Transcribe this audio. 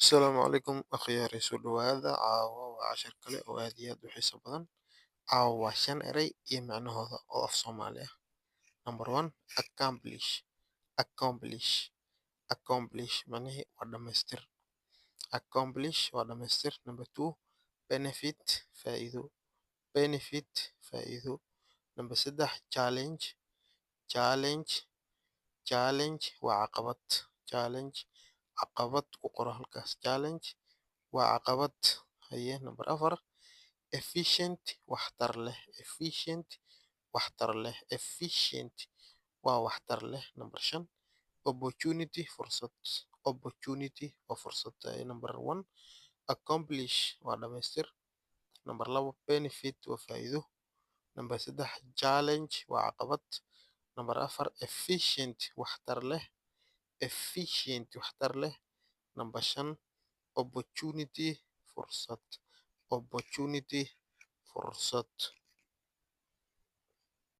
Asalaamu calaykum akhyaari soo dhawaada caawa waa cashar kale oo aad iyo aad u xiiso badan. Caawa waa shan eray iyo macnahooda oo af Soomaali ah. Number one, accomplish. Accomplish. Accomplish macnihii waa dhamaystir. Accomplish waa dhamaystir. Number two, benefit. Faa'iido. Benefit faa'iido. Number saddex, challenge. Challenge. Challenge waa caqabad. Challenge caqabad ku qoro halkaas. Challenge waa caqabad. Haye number afar, efficient waxtar leh. Efficient waxtar leh. Efficient waa waxtar leh. Number shan, opportunity fursad. Opportunity waa fursad. Haye number one, accomplish waa dhamaystir. Number labo, benefit waa faa'iido. Number saddex, challenge waa caqabad. Number afar, efficient waxtar leh. Efficient waxtar leh. Number shan, opportunity fursad. Opportunity fursad.